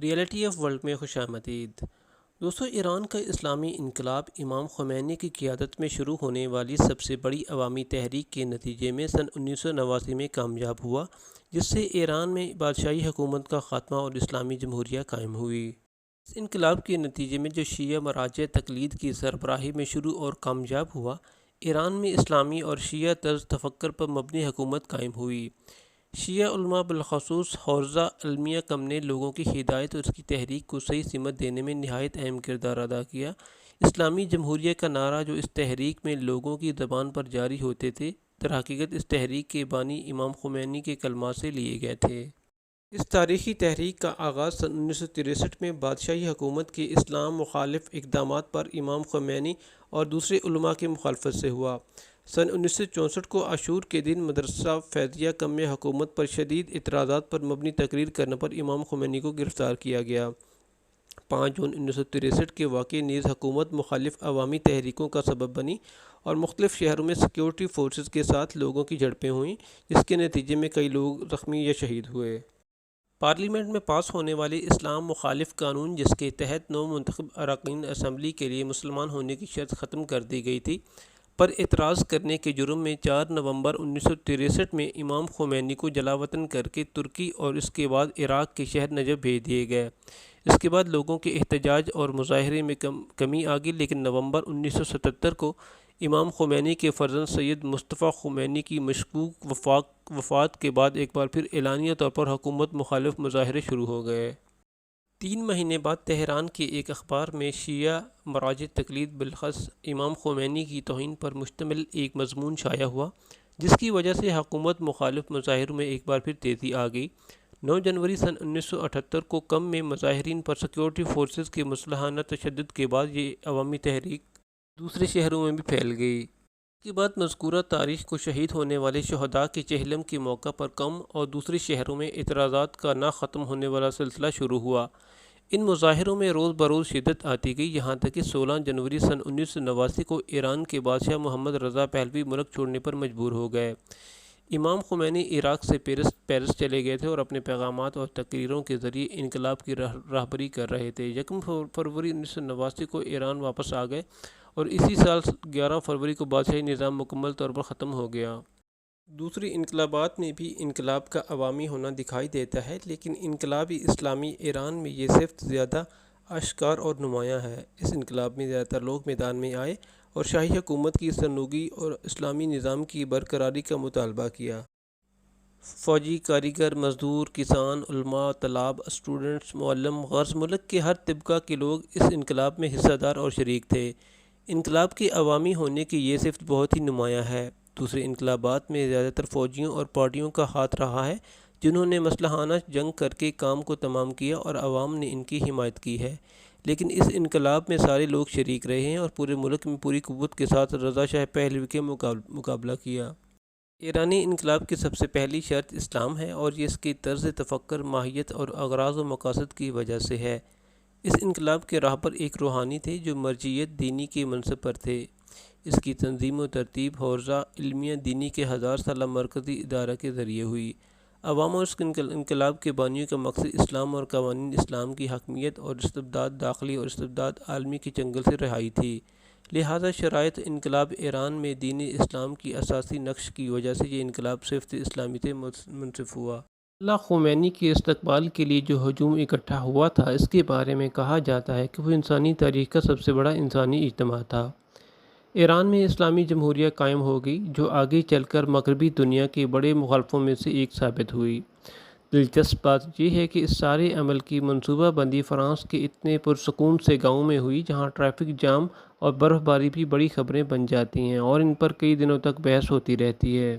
Reality of world میں خوش آمدید دوستو، ایران کا اسلامی انقلاب امام خمینی کی قیادت میں شروع ہونے والی سب سے بڑی عوامی تحریک کے نتیجے میں سن 1989 میں کامیاب ہوا، جس سے ایران میں بادشاہی حکومت کا خاتمہ اور اسلامی جمہوریہ قائم ہوئی۔ اس انقلاب کے نتیجے میں جو شیعہ مراجع تقلید کی سربراہی میں شروع اور کامیاب ہوا، ایران میں اسلامی اور شیعہ طرز تفکر پر مبنی حکومت قائم ہوئی۔ شیعہ علماء بالخصوص حوزہ علمیہ کم نے لوگوں کی ہدایت اور اس کی تحریک کو صحیح سمت دینے میں نہایت اہم کردار ادا کیا۔ اسلامی جمہوریہ کا نعرہ جو اس تحریک میں لوگوں کی زبان پر جاری ہوتے تھے، در حقیقت اس تحریک کے بانی امام خمینی کے کلمات سے لیے گئے تھے۔ اس تاریخی تحریک کا آغاز سن 1963 میں بادشاہی حکومت کے اسلام مخالف اقدامات پر امام خمینی اور دوسرے علماء کی مخالفت سے ہوا۔ سن 1964 کو عاشور کے دن مدرسہ فیضیہ کم میں حکومت پر شدید اعتراضات پر مبنی تقریر کرنے پر امام خمینی کو گرفتار کیا گیا۔ 5 جون 1963 کے واقعے نیز حکومت مخالف عوامی تحریکوں کا سبب بنی اور مختلف شہروں میں سیکورٹی فورسز کے ساتھ لوگوں کی جھڑپیں ہوئیں، جس کے نتیجے میں کئی لوگ زخمی یا شہید ہوئے۔ پارلیمنٹ میں پاس ہونے والے اسلام مخالف قانون، جس کے تحت نو منتخب اراکین اسمبلی کے لیے مسلمان ہونے کی شرط ختم کر دی گئی تھی، پر اعتراض کرنے کے جرم میں 4 نومبر 1963 میں امام خمینی کو جلاوطن کر کے ترکی اور اس کے بعد عراق کے شہر نجف بھیج دیے گئے۔ اس کے بعد لوگوں کے احتجاج اور مظاہرے میں کمی آ گئی، لیکن نومبر 1977 کو امام خمینی کے فرزند سید مصطفیٰ خمینی کی مشکوک وفات کے بعد ایک بار پھر اعلانیہ طور پر حکومت مخالف مظاہرے شروع ہو گئے۔ 3 مہینے بعد تہران کے ایک اخبار میں شیعہ مراجع تقلید بالخص امام خمینی کی توہین پر مشتمل ایک مضمون شائع ہوا، جس کی وجہ سے حکومت مخالف مظاہروں میں ایک بار پھر تیزی آ گئی۔ 9 جنوری سن 1978 کو کم میں مظاہرین پر سیکورٹی فورسز کے مسلحانہ تشدد کے بعد یہ عوامی تحریک دوسرے شہروں میں بھی پھیل گئی۔ اس کے بعد مذکورہ تاریخ کو شہید ہونے والے شہداء کے چہلم کے موقع پر کم اور دوسرے شہروں میں اعتراضات کا نہ ختم ہونے والا سلسلہ شروع ہوا۔ ان مظاہروں میں روز بروز شدت آتی گئی، یہاں تک کہ 16 جنوری سن 1989 کو ایران کے بادشاہ محمد رضا پہلوی ملک چھوڑنے پر مجبور ہو گئے۔ امام خمینی عراق سے پیرس چلے گئے تھے اور اپنے پیغامات اور تقریروں کے ذریعے انقلاب کی راہبری کر رہے تھے۔ 1 فروری 1989 کو ایران واپس آ گئے اور اسی سال 11 فروری کو بادشاہی نظام مکمل طور پر ختم ہو گیا۔ دوسری انقلابات میں بھی انقلاب کا عوامی ہونا دکھائی دیتا ہے، لیکن انقلابی اسلامی ایران میں یہ صفت زیادہ آشکار اور نمایاں ہے۔ اس انقلاب میں زیادہ تر لوگ میدان میں آئے اور شاہی حکومت کی سرنگوئی اور اسلامی نظام کی برقراری کا مطالبہ کیا۔ فوجی، کاریگر، مزدور، کسان، علماء، طلاب، اسٹوڈنٹس، معلم، غرض ملک کے ہر طبقہ کے لوگ اس انقلاب میں حصہ دار اور شریک تھے۔ انقلاب کے عوامی ہونے کی یہ صفت بہت ہی نمایاں ہے۔ دوسرے انقلابات میں زیادہ تر فوجیوں اور پارٹیوں کا ہاتھ رہا ہے، جنہوں نے مسلحانہ جنگ کر کے کام کو تمام کیا اور عوام نے ان کی حمایت کی ہے، لیکن اس انقلاب میں سارے لوگ شریک رہے ہیں اور پورے ملک میں پوری قوت کے ساتھ رضا شاہ پہلوی کے مقابلہ کیا۔ ایرانی انقلاب کی سب سے پہلی شرط اسلام ہے اور یہ اس کی طرز تفکر، ماہیت اور اغراض و مقاصد کی وجہ سے ہے۔ اس انقلاب کے راہبر ایک روحانی تھے جو مرجعیت دینی کے منصب پر تھے۔ اس کی تنظیم و ترتیب حوزہ علمیہ دینی کے 1000 سالہ مرکزی ادارہ کے ذریعے ہوئی۔ عوام اور اس انقلاب کے بانیوں کا مقصد اسلام اور قوانین اسلام کی حاکمیت اور استبداد داخلی اور استبداد عالمی کے چنگل سے رہائی تھی۔ لہٰذا شرائط انقلاب ایران میں دین اسلام کی اساسی نقش کی وجہ سے یہ انقلاب صفت اسلامی سے منصف ہوا۔ اللہ خمینی کے استقبال کے لیے جو ہجوم اکٹھا ہوا تھا، اس کے بارے میں کہا جاتا ہے کہ وہ انسانی تاریخ کا سب سے بڑا انسانی اجتماع تھا۔ ایران میں اسلامی جمہوریہ قائم ہو گئی، جو آگے چل کر مغربی دنیا کے بڑے مخالفوں میں سے ایک ثابت ہوئی۔ دلچسپ بات یہ ہے کہ اس سارے عمل کی منصوبہ بندی فرانس کے اتنے پرسکون سے گاؤں میں ہوئی، جہاں ٹریفک جام اور برف باری بھی بڑی خبریں بن جاتی ہیں اور ان پر کئی دنوں تک بحث ہوتی رہتی ہے۔